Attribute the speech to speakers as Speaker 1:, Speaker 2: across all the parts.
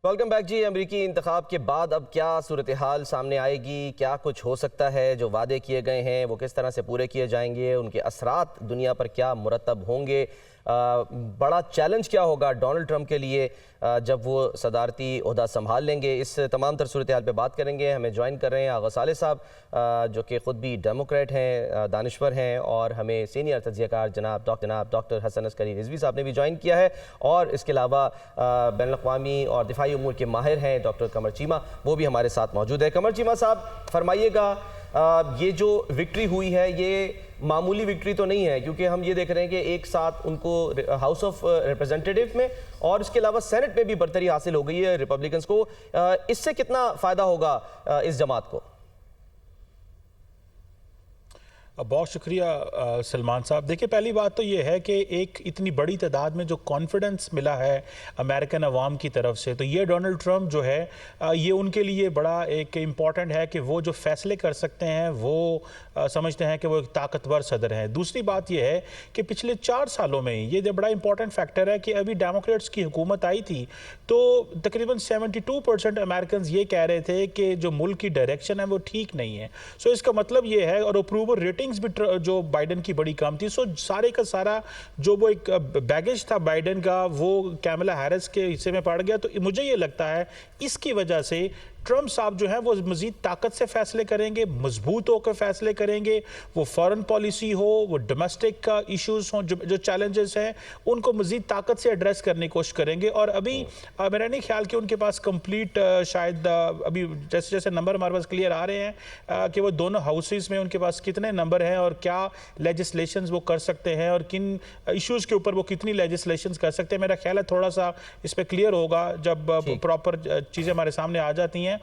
Speaker 1: Welcome back جی۔ امریکی انتخاب کے بعد اب کیا صورتحال سامنے آئے گی؟ کیا کچھ ہو سکتا ہے؟ جو وعدے کیے گئے ہیں وہ کس طرح سے پورے کیے جائیں گے؟ ان کے اثرات دنیا پر کیا مرتب ہوں گے؟ بڑا چیلنج کیا ہوگا ڈونلڈ ٹرمپ کے لیے جب وہ صدارتی عہدہ سنبھال لیں گے؟ اس تمام تر صورتحال پہ بات کریں گے۔ ہمیں جوائن کر رہے ہیں آغا صالح صاحب، جو کہ خود بھی ڈیموکریٹ ہیں، دانشور ہیں، اور ہمیں سینئر تجزیہ کار جناب ڈاکٹر حسن عسکری رضوی صاحب نے بھی جوائن کیا ہے، اور اس کے علاوہ بین الاقوامی اور دفاعی امور کے ماہر ہیں ڈاکٹر قمر چیمہ، وہ بھی ہمارے ساتھ موجود ہے۔ قمر چیمہ صاحب، فرمائیے گا یہ جو وکٹری ہوئی ہے یہ معمولی وکٹری تو نہیں ہے، کیونکہ ہم یہ دیکھ رہے ہیں کہ ایک ساتھ ان کو ہاؤس آف ریپرزینٹیٹیو میں اور اس کے علاوہ سینٹ میں بھی برتری حاصل ہو گئی ہے ریپبلکنز کو۔ اس سے کتنا فائدہ ہوگا اس جماعت کو؟
Speaker 2: بہت شکریہ سلمان صاحب۔ دیکھیں، پہلی بات تو یہ ہے کہ ایک اتنی بڑی تعداد میں جو کانفیڈنس ملا ہے امریکن عوام کی طرف سے، تو یہ ڈونلڈ ٹرمپ جو ہے یہ ان کے لیے بڑا ایک امپورٹنٹ ہے کہ وہ جو فیصلے کر سکتے ہیں وہ سمجھتے ہیں کہ وہ ایک طاقتور صدر ہیں۔ دوسری بات یہ ہے کہ پچھلے 4 سالوں میں یہ بڑا امپورٹنٹ فیکٹر ہے کہ ابھی ڈیموکریٹس کی حکومت آئی تھی تو تقریباً 72% امریکنز یہ کہہ رہے تھے کہ جو ملک کی ڈائریکشن ہے وہ ٹھیک نہیں ہے۔ سو اس کا مطلب یہ ہے، اور اپروول ریٹنگز بھی جو بائیڈن کی بڑی کم تھی، سو سارے کا سارا جو وہ ایک بیگیج تھا بائیڈن کا وہ کیملا ہیرس کے حصے میں پڑ گیا۔ تو مجھے یہ لگتا ہے اس کی وجہ سے ٹرمپ صاحب جو ہیں وہ مزید طاقت سے فیصلے کریں گے، مضبوط ہو کر فیصلے کریں گے، وہ فورن پالیسی ہو، وہ ڈومیسٹک کا ایشوز ہوں، جو چیلنجز ہیں ان کو مزید طاقت سے ایڈریس کرنے کی کوشش کریں گے۔ اور ابھی میرا نہیں خیال کہ ان کے پاس کمپلیٹ شاید ابھی جیسے جیسے نمبر ہمارے پاس کلیئر آ رہے ہیں کہ وہ دونوں ہاؤسز میں ان کے پاس کتنے نمبر ہیں اور کیا لیجسلیشنز وہ کر سکتے ہیں اور کن ایشوز کے اوپر وہ کتنی لیجسلیشنز کر سکتے ہیں۔ میرا خیال ہے تھوڑا سا اس پہ کلیئر ہوگا جب پراپر چیزیں ہمارے سامنے آ جاتی ہیں۔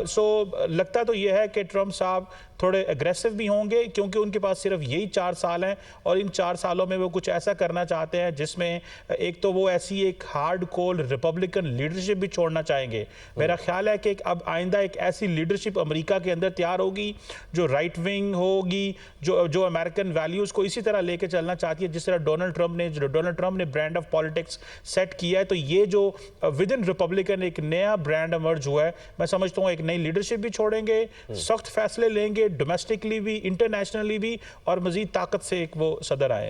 Speaker 2: سو لگتا تو یہ ہے کہ ٹرمپ صاحب تھوڑے اگریسو بھی ہوں گے، کیونکہ ان کے پاس صرف یہی 4 سال ہیں، اور ان 4 سالوں میں وہ کچھ ایسا کرنا چاہتے ہیں جس میں ایک تو وہ ایسی ایک ہارڈ کول ریپبلکن لیڈرشپ بھی چھوڑنا چاہیں گے۔ میرا خیال ہے کہ اب آئندہ ایک ایسی لیڈرشپ امریکہ کے اندر تیار ہوگی جو رائٹ ونگ ہوگی، جو امریکن ویلیوز کو اسی طرح لے کے چلنا چاہتی ہے جس طرح ڈونلڈ ٹرمپ نے برانڈ آف پالیٹکس سیٹ کیا ہے۔ تو یہ جو ود ان ریپبلکن ایک نیا برانڈ ایمرج ہوا ہے، میں سمجھتا ہوں ایک نئی لیڈرشپ بھی چھوڑیں گے، سخت فیصلے لیں گے ڈومیسٹکلی بھی، انٹرنیشنلی بھی، اور مزید طاقت سے ایک وہ صدر آئے۔